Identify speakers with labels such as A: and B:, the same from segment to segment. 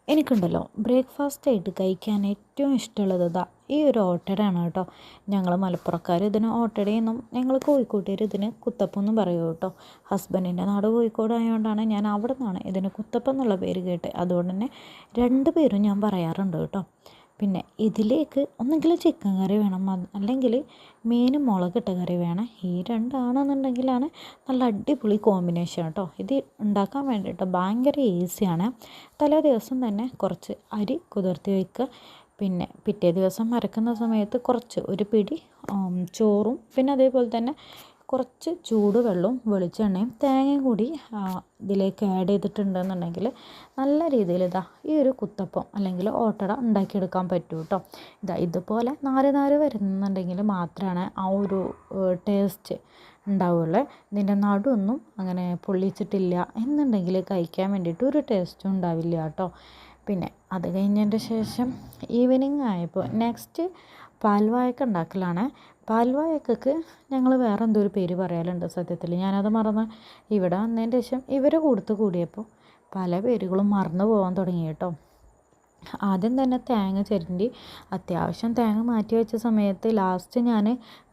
A: എനിക്കുണ്ടല്ലോ ബ്രേക്ക്ഫാസ്റ്റായിട്ട് കഴിക്കാൻ ഏറ്റവും ഇഷ്ടമുള്ളത് ഈ ഒരു ഓട്ടടയാണ് കേട്ടോ. ഞങ്ങൾ മലപ്പുറക്കാർ ഇതിന് ഓട്ടടയെന്നും ഞങ്ങൾ കോഴിക്കോട്ടുകാർ ഇതിന് കുത്തപ്പം എന്നും പറയും കേട്ടോ. ഹസ്ബൻഡിൻ്റെ നാട് കോഴിക്കോട് ആയതുകൊണ്ടാണ് ഞാൻ അവിടെ നിന്നാണ് ഇതിന് കുത്തപ്പം എന്നുള്ള പേര് കേട്ട്. അതുകൊണ്ട് തന്നെ രണ്ട് പേരും ഞാൻ പറയാറുണ്ട് കേട്ടോ. പിന്നെ ഇതിലേക്ക് ഒന്നെങ്കിൽ ചിക്കൻ കറി വേണം, അല്ലെങ്കിൽ മീൻ മുളകിട്ട കറി വേണം. ഈ രണ്ടാണെന്നുണ്ടെങ്കിലാണ് നല്ല അടിപൊളി കോമ്പിനേഷൻ കേട്ടോ. ഇത് ഉണ്ടാക്കാൻ വേണ്ടിയിട്ട് ഭയങ്കര ഈസിയാണ്. തലേ ദിവസം തന്നെ കുറച്ച് അരി കുതിർത്തി വയ്ക്കുക. പിന്നെ പിറ്റേ ദിവസം അരക്കുന്ന സമയത്ത് കുറച്ച് ഒരു പിടി ചോറും പിന്നെ അതേപോലെ തന്നെ കുറച്ച് ചൂടുവെള്ളവും വെളിച്ചെണ്ണയും തേങ്ങയും കൂടി ഇതിലേക്ക് ആഡ് ചെയ്തിട്ടുണ്ടെന്നുണ്ടെങ്കിൽ നല്ല രീതിയിൽ ഈ ഒരു കുത്തപ്പം അല്ലെങ്കിൽ ഓട്ടട ഉണ്ടാക്കിയെടുക്കാൻ പറ്റും കേട്ടോ. ഇതുപോലെ നാര് വരുന്നുണ്ടെങ്കിൽ മാത്രമാണ് ആ ഒരു ടേസ്റ്റ് ഉണ്ടാവുള്ളൂ. ഇതിൻ്റെ നടുവൊന്നും അങ്ങനെ പൊള്ളിച്ചിട്ടില്ല എന്നുണ്ടെങ്കിൽ കഴിക്കാൻ വേണ്ടിയിട്ട് ഒരു ടേസ്റ്റും ഉണ്ടാവില്ല കേട്ടോ. പിന്നെ അത് കഴിഞ്ഞതിൻ്റെ ശേഷം ഈവനിങ് ആയപ്പോൾ നെക്സ്റ്റ് പാൽവാഴക്ക ഉണ്ടാക്കലാണ്. പാൽവാഴക്കക്ക് ഞങ്ങൾ വേറെ എന്തോ ഒരു പേര് പറയാറുണ്ട് സത്യത്തിൽ. ഞാനത് മറന്ന് ഇവിടെ വന്നതിൻ്റെ ശേഷം ഇവരെ കൂടിയപ്പോൾ പല പേരുകളും മറന്നു പോകാൻ തുടങ്ങി കേട്ടോ. ആദ്യം തന്നെ തേങ്ങ ചിരണ്ടി അത്യാവശ്യം തേങ്ങ മാറ്റി വെച്ച സമയത്ത് ലാസ്റ്റ് ഞാൻ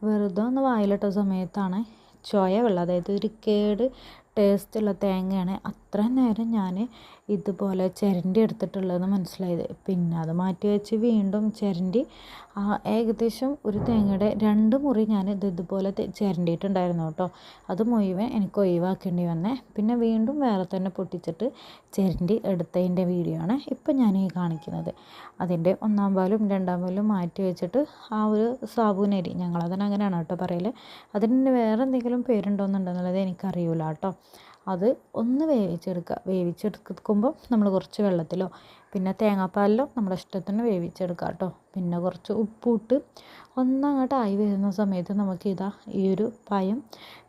A: വെറുതെ ഒന്ന് വായിലിട്ട സമയത്താണ് ചോയ വെള്ളം, അതായത് ഒരു കേട് ടേസ്റ്റുള്ള തേങ്ങയാണ് അത്ര നേരം ഞാൻ ഇതുപോലെ ചിരണ്ടി എടുത്തിട്ടുള്ളതെന്ന് മനസ്സിലായത്. പിന്നെ അത് മാറ്റി വെച്ച് വീണ്ടും ചിരണ്ടി ഏകദേശം ഒരു തേങ്ങയുടെ 2 മുറി ഞാൻ ഇതുപോലെ ചിരണ്ടിയിട്ടുണ്ടായിരുന്നു കേട്ടോ. അത് മുഴുവൻ എനിക്ക് ഒഴിവാക്കേണ്ടി വന്നേ. പിന്നെ വീണ്ടും വേറെ തന്നെ പൊട്ടിച്ചിട്ട് ചിരണ്ടി എടുത്തതിൻ്റെ വീഡിയോ ആണ് ഇപ്പം ഞാൻ ഈ കാണിക്കുന്നത്. അതിൻ്റെ 1-ാം പാലും 2-ാം പാലും മാറ്റി വെച്ചിട്ട് ആ ഒരു സാബൂനരി, ഞങ്ങളതിന് അങ്ങനെയാണ് കേട്ടോ പറയൽ. അതിന് വേറെ എന്തെങ്കിലും പേരുണ്ടോയെന്നുണ്ടെന്നുള്ളത് എനിക്കറിയില്ല കേട്ടോ. അത് ഒന്ന് വേവിച്ചെടുക്കുമ്പോൾ നമ്മൾ കുറച്ച് വെള്ളത്തിലോ പിന്നെ തേങ്ങാപ്പാലിലോ നമ്മുടെ ഇഷ്ടത്തിന് വേവിച്ചെടുക്കുക കേട്ടോ. പിന്നെ കുറച്ച് ഉപ്പിട്ട് ഒന്നങ്ങോട്ട് ആയി വരുന്ന സമയത്ത് നമുക്ക് ഈ ഒരു പഴം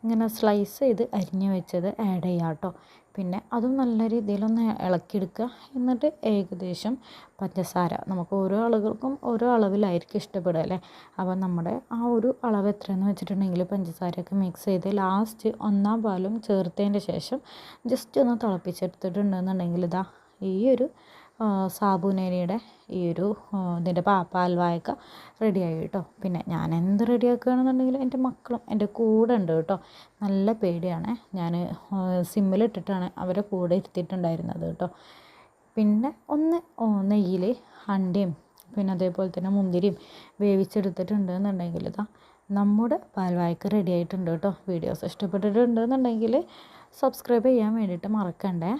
A: ഇങ്ങനെ സ്ലൈസ് ചെയ്ത് അരിഞ്ഞ് വെച്ചത് ആഡ് ചെയ്യാം കേട്ടോ. പിന്നെ അതും നല്ല രീതിയിലൊന്ന് ഇളക്കിയെടുക്കുക. എന്നിട്ട് ഏകദേശം പഞ്ചസാര നമുക്ക് ഓരോ ആളുകൾക്കും ഓരോ അളവിലായിരിക്കും ഇഷ്ടപ്പെടുക അല്ലേ. അപ്പോൾ നമ്മുടെ ആ ഒരു അളവ് എത്രയെന്ന് വെച്ചിട്ടുണ്ടെങ്കിൽ പഞ്ചസാരയൊക്കെ മിക്സ് ചെയ്ത് ലാസ്റ്റ് 1-ാം പാലും ചേർത്തതിൻ്റെ ശേഷം ജസ്റ്റ് ഒന്ന് തിളപ്പിച്ചെടുത്തിട്ടുണ്ടെന്നുണ്ടെങ്കിൽ ഈ ഒരു സാബൂനരിയുടെ ഈ ഒരു ഇതിൻ്റെ പാൽവാഴക്ക റെഡിയായി കേട്ടോ. പിന്നെ ഞാൻ എന്ത് റെഡിയാക്കുകയാണെന്നുണ്ടെങ്കിൽ എൻ്റെ മക്കളും എൻ്റെ കൂടെ ഉണ്ട് കേട്ടോ. നല്ല പേടിയാണ്, ഞാൻ സിമ്മിലിട്ടിട്ടാണ് അവരെ കൂടെ ഇരുത്തിയിട്ടുണ്ടായിരുന്നത് കേട്ടോ. പിന്നെ ഒന്ന് നെയ്യിൽ അണ്ടിയും പിന്നെ അതേപോലെ തന്നെ മുന്തിരിയും വേവിച്ചെടുത്തിട്ടുണ്ട് എന്നുണ്ടെങ്കിൽ നമ്മുടെ പാൽവാഴക്ക റെഡി ആയിട്ടുണ്ട് കേട്ടോ. വീഡിയോസ് ഇഷ്ടപ്പെട്ടിട്ടുണ്ടെന്നുണ്ടെങ്കിൽ സബ്സ്ക്രൈബ് ചെയ്യാൻ വേണ്ടിയിട്ട് മറക്കണ്ടേ.